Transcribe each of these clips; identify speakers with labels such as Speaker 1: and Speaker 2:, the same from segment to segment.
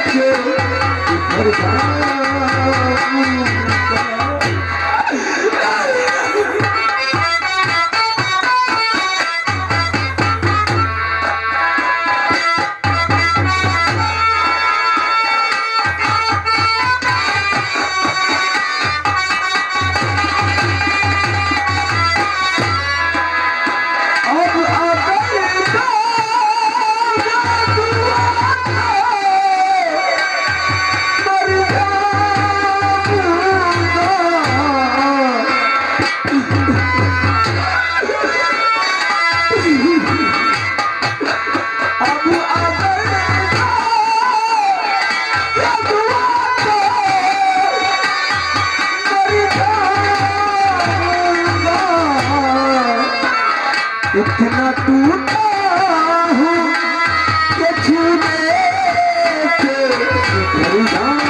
Speaker 1: के घर जाऊंगा। इतना टूटा हूँ कि छूने के घर जाऊं।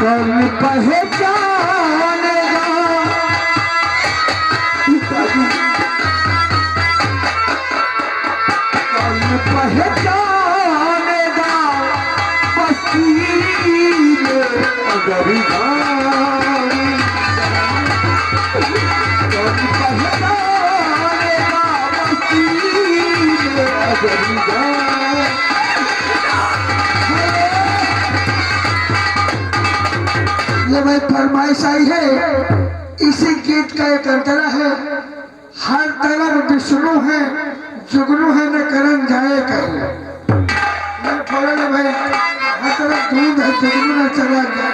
Speaker 1: कौन पहचानेगा कौन पहचानेगा बस्ती में अगर कौन पहचानेगा बस्ती में अगर ये भाई फरमाइश आई है, इसी गीत का एक अंतरा है। हर तरफ विष्णु है, जुगनू है न करण जाए कहीं। बोला ना भाई, हर तरफ दूध है, जुगनू न चला गया।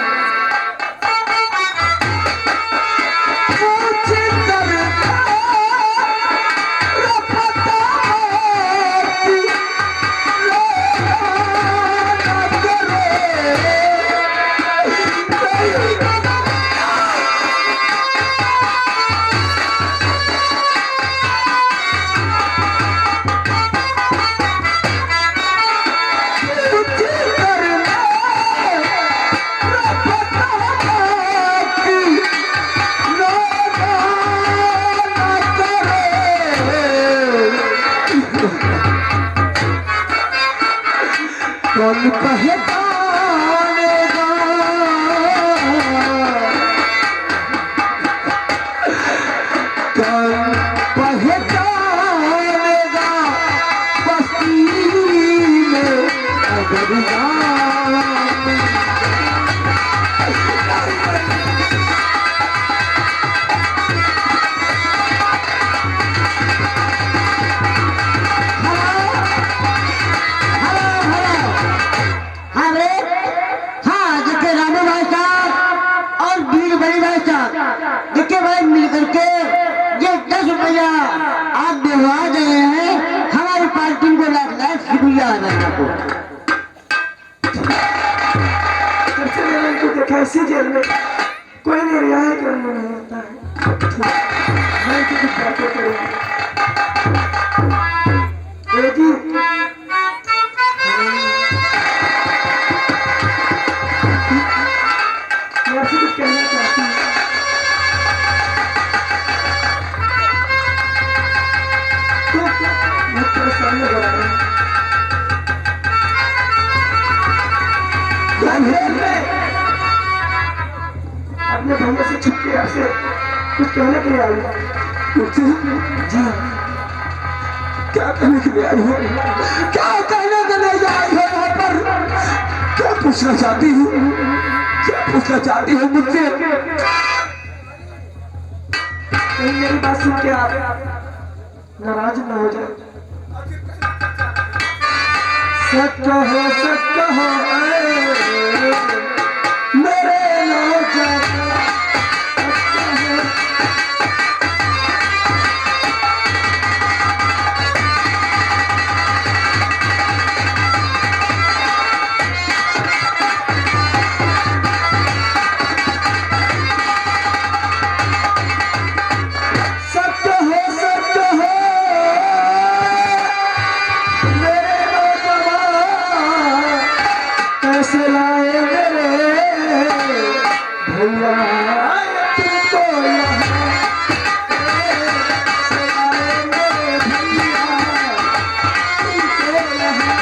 Speaker 1: कौन पहचानेगा कौन पहचानेगा बस्ती में अगर देखिए भाई मिल करके ये 10 रुपया आप दिलवा गए हैं हमारी पार्टी को। लाख शुक्रिया अदा आपको। देखा इसी जेल में कोई नहीं रियायत करने नहीं होता है। जी मैं आपसे कुछ कहना चाहती हूँ। सामने बोला अपने भैया से छुप के आपसे कुछ कहने के लिए आई जी। क्या कहने के लिए आई हो? क्या कहने के लिए आई हो? यहाँ पर क्या पूछना चाहती हूँ? क्या पूछना चाहती हो मुझसे? कहीं मेरी बात सुन के आप नाराज न हो जाए। सच हो मेरे नौजवान, कैसे लाए मेरे भैया तुमको यहाँ, कैसे लाए मेरे भैया तुमको यहाँ।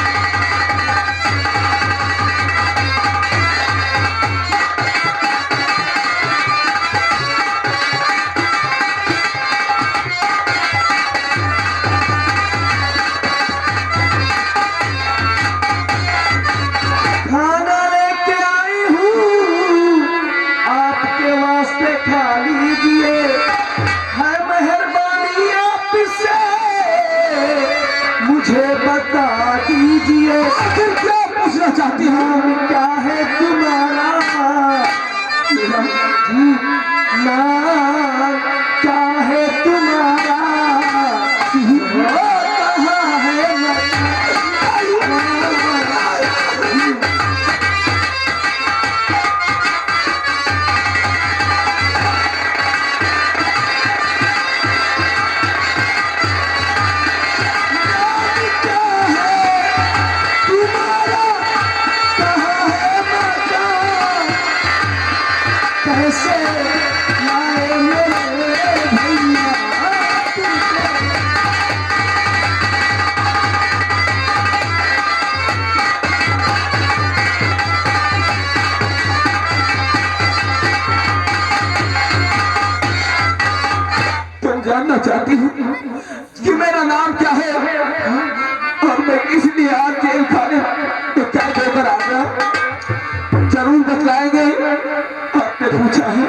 Speaker 1: खाना लेके आई हूँ आपके वास्ते, खा लीजिए, है मेहरबानी आपसे मुझे बता दीजिए। आखिर क्या पूछना चाहती हूँ? क्या है तुम्हारा नाम? क्या है तुम्हारा? कहाँ है कैसे लाए मेरे भैया तुमको? तुम जानना चाहती हूँ कि मेरा नाम क्या है और मैं किस लिए आज जेल खाने तो क्या देकर आ गया? जरूर बतलाएंगे। आपने पूछा है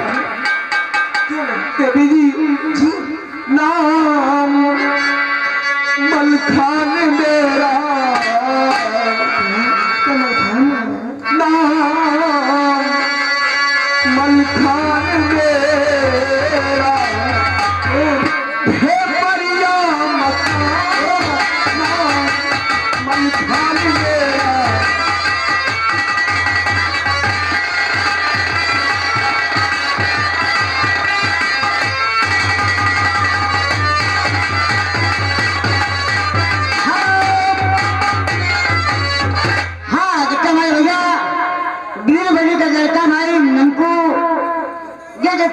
Speaker 1: देवी जी, नाम मलखान मेरा, नाम मलखान मेरा, हे परिया नाम मलखान मेरा।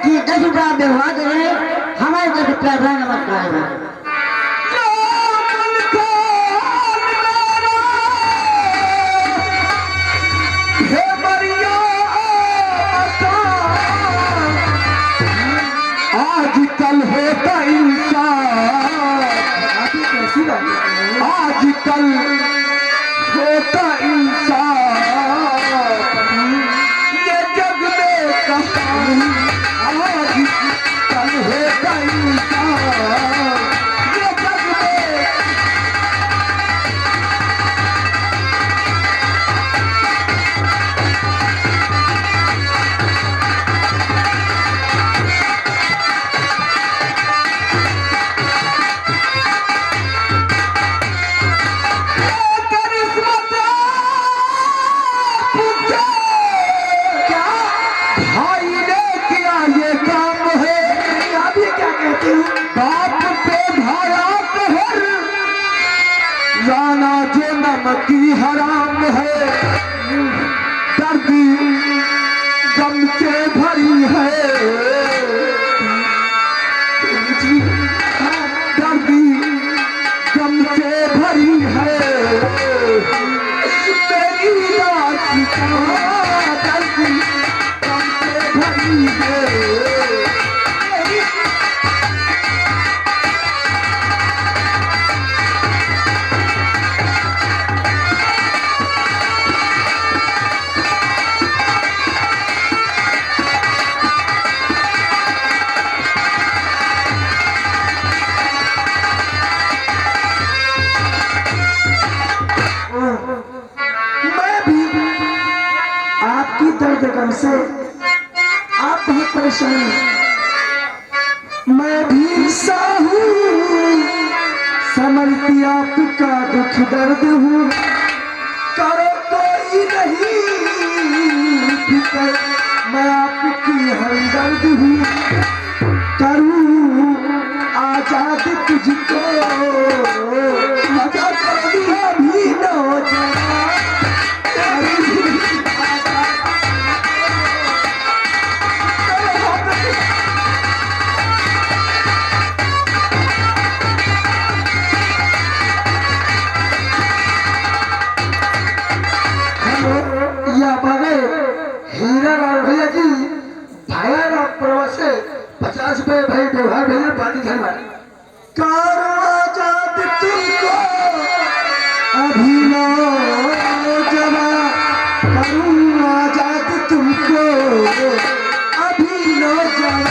Speaker 2: ठीक 10 रुपया व्यवहार करें हमारे तरफ प्यार नमस्कार है।
Speaker 1: आजकल होता इंसान, आजकल होता इंसान, ये जग में कहानी। आजकल होता इंसान, ये जग में जाना जो नमकी हराम है, दर्द गम से भरी है, दर्द गम से भरी है, मेरी याचिका दर्द गम से भरी है। दर्द गम से आप बहुत परेशान हैं। मैं भी इंसान हूँ, समझती आपका दुख दर्द हूँ, करो कोई नहीं फिक्र, मैं आपकी हमदर्द हूँ, करूँ आजाद तुझको, आजाद करूँ भी नौजवान, हीरा लाल भैया जी भाया राम प्रवास से 50 रुपए भाई व्यवहार भेजे पार्टी धन्यवाद। करो आजाद तुमको अभी नौजवान, करूँ आजाद तुमको अभी नौजवान।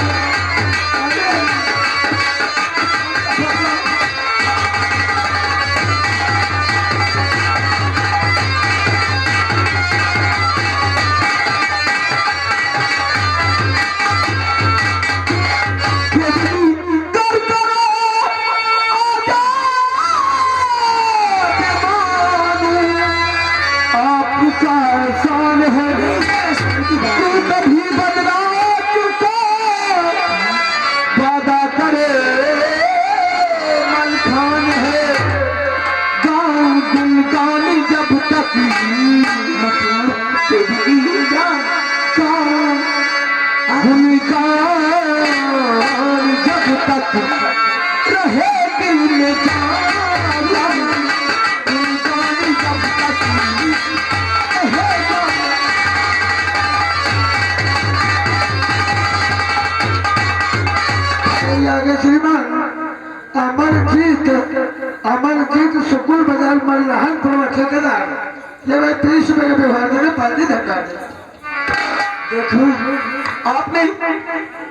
Speaker 1: आगे श्रीमान अमरजीत सुकुल बाजार मल्लाहन पूर्व ठेकेदार, ये भाई 30 रुपए का व्यवहार देने पार्टी धन्यवाद। देखो आपने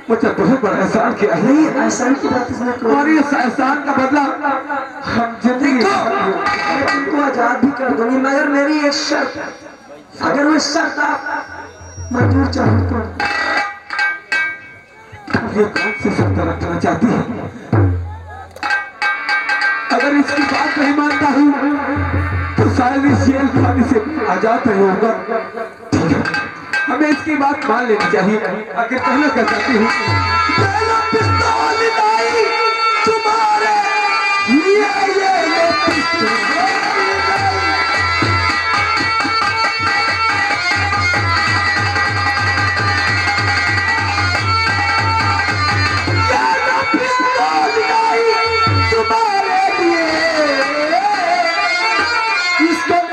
Speaker 1: मुझे बहुत बड़ा एहसान किया है। नहीं एहसान की बात इसमें, और ये एहसान का बदला हम जिंदगी तुमको आजाद भी कर दूंगी, मगर मेरी एक शर्त है, अगर वो शर्त आप मंजूर चाहो तो। ये कौन सी शर्त रखना चाहती है? अगर इसकी बात नहीं मानता हूँ तो शायद इस जेल खाने से आजाद नहीं होगा। ठीक है, हमें इसकी बात मान लेनी चाहिए। अगर कहना कर चाहती हूँ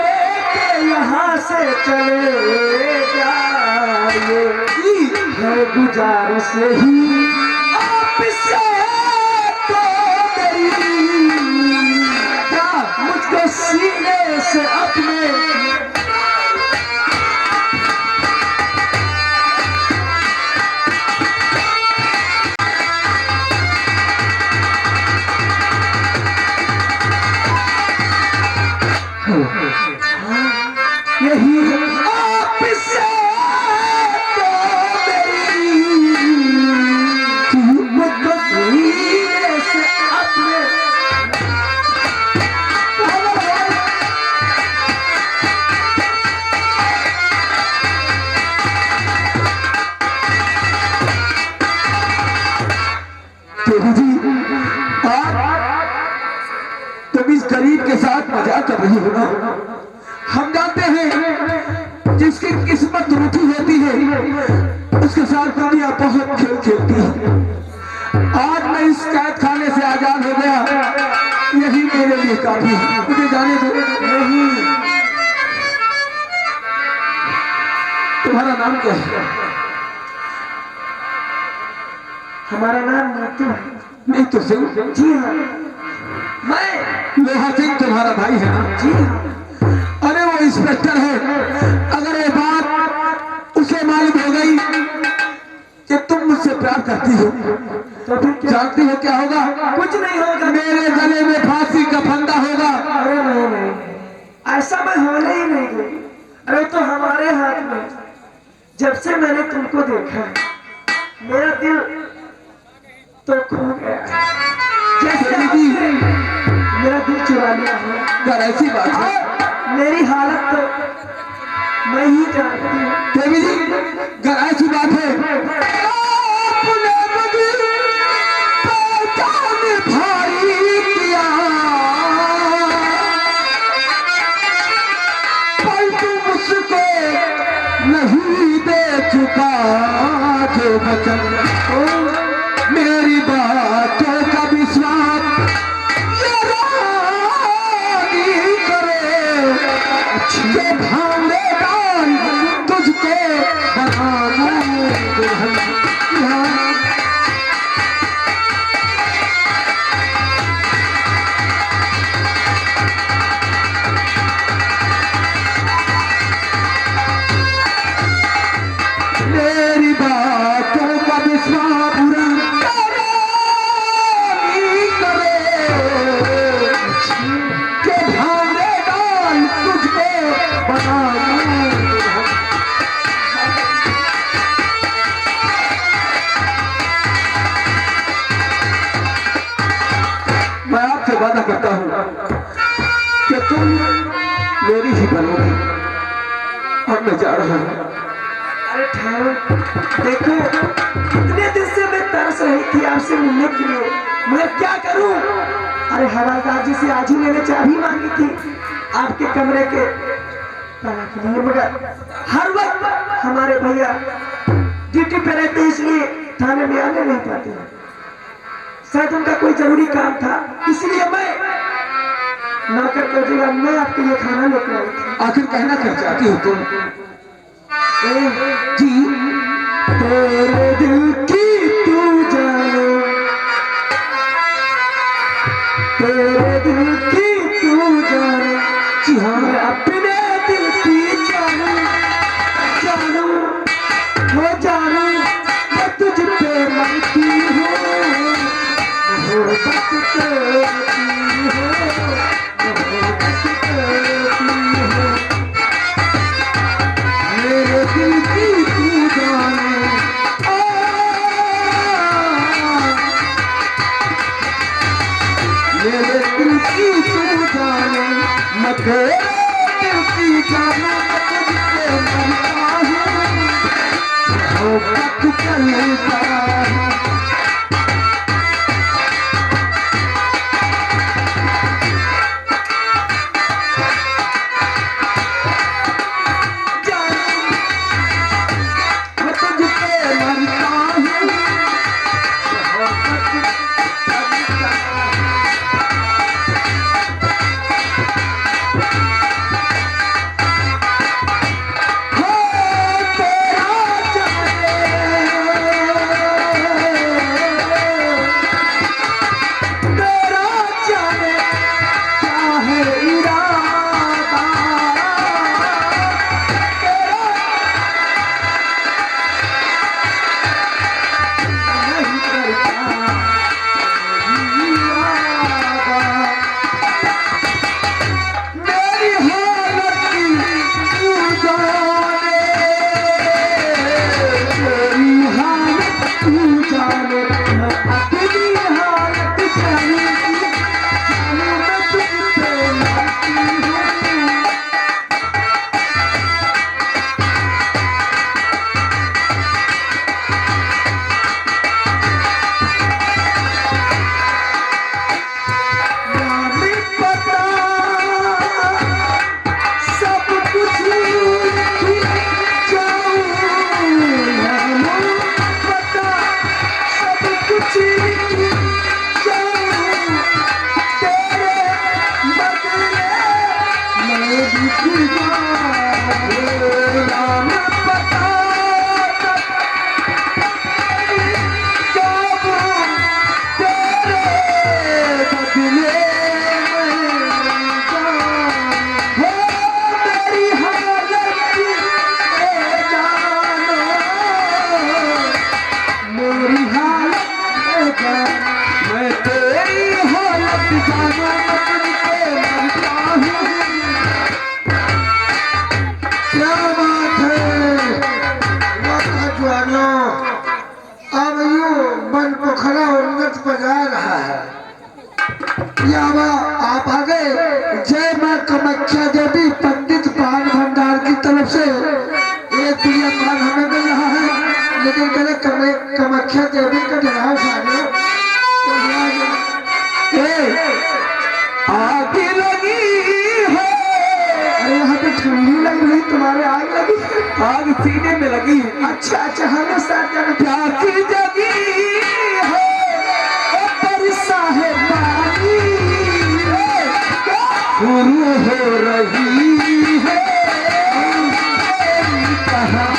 Speaker 1: तुम्हारे चले जाइए, है गुजारिश ही आपसे तो मेरी, क्या मुझको सीने से अपने यही आपसे तो मेरी, मुझको सीने से अपने जी तुम इस गरीब के साथ मजाक कर रही हो ना? हम जानते हैं जिसकी किस्मत रूठी होती है उसके साथ दुनिया बहुत खेल खेलती है। आज मैं इस कैद खाने से आजाद हो गया, यही मेरे लिए काफी है। मुझे जाने दो। नहीं, तुम्हारा नाम क्या है? हमारा नाम नातू है। नहीं तो सिंह? जी हाँ। मैं लोहा सिंह तुम्हारा भाई है ना? जी हाँ। अरे वो इंस्पेक्टर है, अगर ये बात उसे मालूम हो गई कि तुम मुझसे प्यार करती हो तो फिर जानती हो क्या होगा? कुछ नहीं होगा, मेरे गले में फांसी का फंदा होगा। अरे नहीं नहीं, ऐसा मैं होने ही नहीं दूंगी। अरे तो हमारे हाथ में जब से मैंने तुमको देखा है मेरा दिल तो खो गया है। जैसे आपने मेरा दिल चुरा लिया हो।
Speaker 2: पर ऐसी बात है
Speaker 1: मेरी हालत तो मैं ही जानती हूँ।
Speaker 2: देवी जी, अगर ऐसी बात है आपने मुझे पहचान भारी किया, पर तुम उसको नहीं दे चुका जो वचन। मेरी बातों का विश्वास ये रानी करे, जो भांडे डाल तुझको बनाना दुल्हन। मेरी बातों का विश्वास पूरा नहीं करे, जो भांडे डाल तुझको बनाना दुल्हन। मैं आपसे वादा करता हूँ कि तुम मेरी ही बनोगी। और मैं जा रहा हूँ।
Speaker 1: अरे ठहरो, देखो इतने दिन से मैं तरस रही थी आपसे मिलने के लिए, मैं क्या करूं? अरे हवालदार जी से आज ही मैंने चाबी मांगी थी आपके कमरे के लिए, मगर हर वक्त हमारे भैया ड्यूटी पे रहते हैं, इसलिए थाने में आने नहीं पाते हैं। शायद उनका कोई जरूरी काम था, इसलिए मैं नौकर को जगह मैं आपके लिए खाना लेकर आई थी।
Speaker 2: आखिर कहना क्या चाहती हो तुम?
Speaker 1: जी, तेरे दिल की तू जाने, तेरे दिल की तू जाने। जी हाँ, मैं अपने दिल की जानू, जानू वो जानू, मैं तुझ पे मरती हूँ, मोहब्बत करती हूँ, मोहब्बत करती हूँ। मेरे दिल की तू जाने, पोखरा उन्नत बजा रहा है। या आप आगे जय मां कामाख्या देवी पंडित पान भंडार की तरफ से एक प्रिय पान हमें मिल रहा है, लेकिन कहे कामाख्या देवी का जनाब सारे
Speaker 2: आग लगी है।
Speaker 1: अरे यहाँ पे ठंडी लग रही, तुम्हारे आग लगी?
Speaker 2: आग सीने में लगी है।
Speaker 1: अच्छा अच्छा, हमें साथ जाना।
Speaker 2: प्यार की जगी है बरसा है पानी, शुरू हो रही है कहाँ।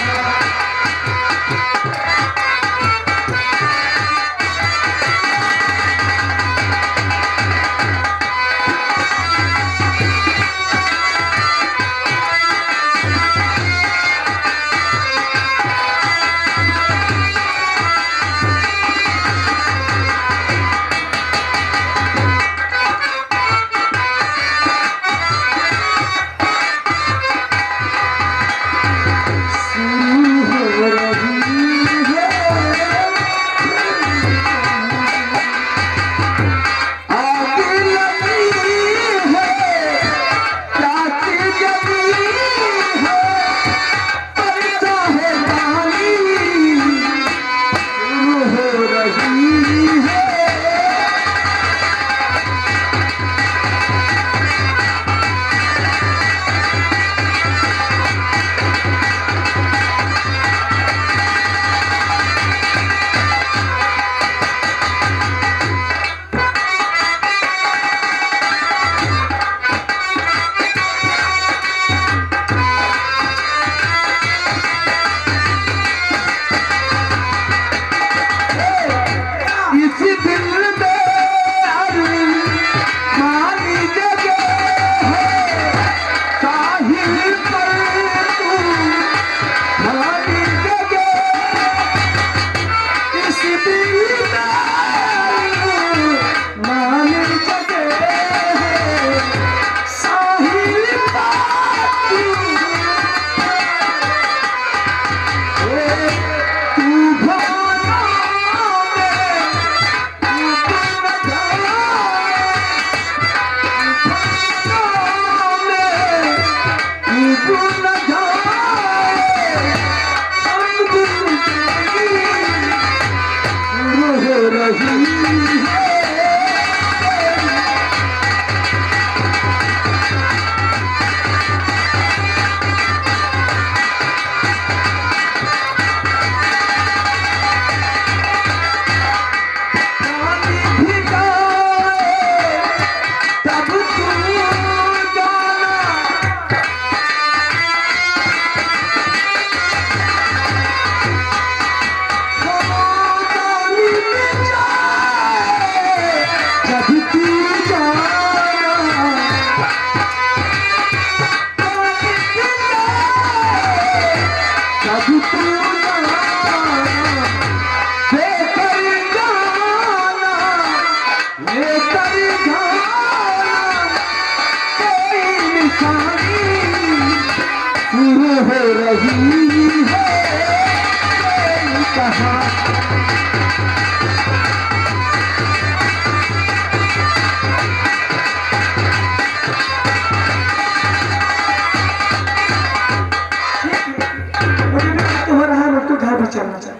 Speaker 1: चलना चाहिए।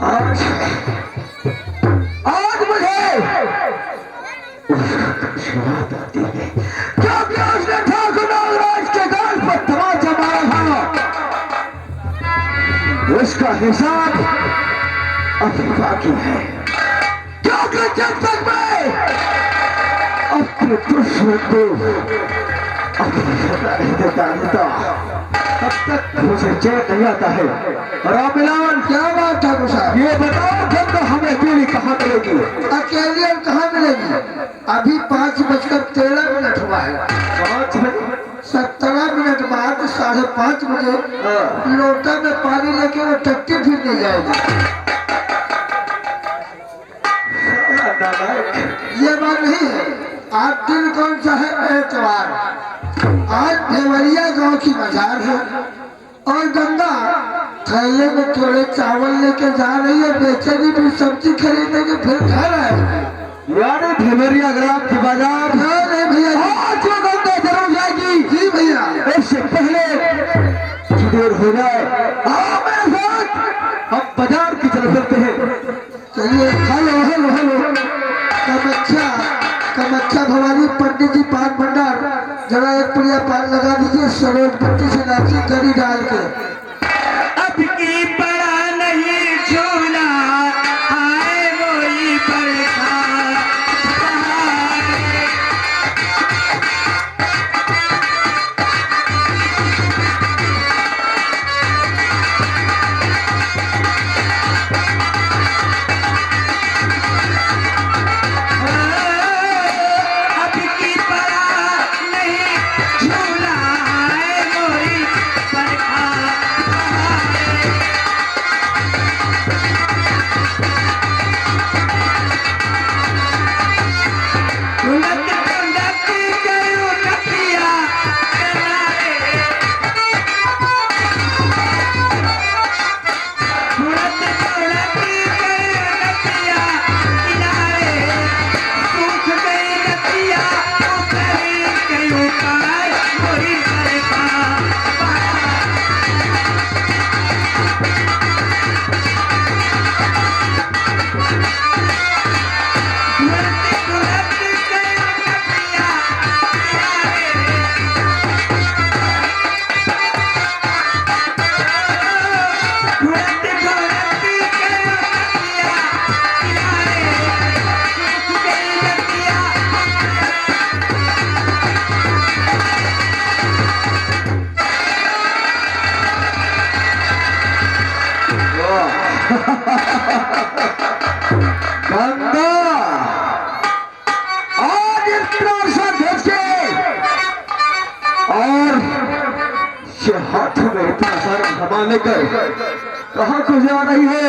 Speaker 1: आज आज मुझे बात आती है क्योंकि उसने ठाकुर नागराज के गाल पर तमाचा मारा था, उसका हिसाब अभी बाकी है। क्योंकि जब तक मैं अपने दुश्मन को अपनी सजा नहीं देता तब तक मुझे चैन नहीं आता है। रामलाल, क्या बात है साहब? ये बताओ फिर तो हमें बीड़ी कहाँ मिलेगी? अकेले और कहाँ मिलेगी? अभी 5:13 हुआ है। 17 मिनट बाद 5:30 बजे लोटा में पानी लेके वो टट्टी फिर नहीं जाएगी। ये बात नहीं है। आज दिन कौन सा है? एतवार। आज देवरिया गांव की बाजार है और गंगा थैले में थोड़े चावल लेके जा रही है, बेचेगी भी सब्जी खरीदेगी फिर घर आएगी।
Speaker 2: यानी देवरिया ग्राम की बाजार
Speaker 1: नहीं भैया जी।
Speaker 2: आज वो गंगा जरूर जाएगी।
Speaker 1: जी भैया।
Speaker 2: इससे पहले देर हो जाए आओ मेरे साथ, हम बाजार की तरफ चलते हैं।
Speaker 1: चलिए। Hello hello hello. Kamakhya Kamakhya Bhavani Pandit ji Paan Bhandar, जरा एक पुड़िया पान लगा दीजिए सरोज पट्टी से नाची करी डाल के।
Speaker 3: अब की पड़ा नहीं झूला आए वही बरसात। अब की पड़ा नहीं झूला आए वही बरसात। उलट उलट गयो नदिया किनारे, उलट उलट गयो नदिया किनारे, सूख गई नदिया उतरी गयो पार वही बरसात। उलट उलट गयो नदिया किनारे, उलट उलट गयो नदिया किनारे, सूख गई नदिया
Speaker 2: गंगा आज इस वर्षा भेज के और ये हाथ में इतना सारा सामान लेकर कहाँ को जा रही हो?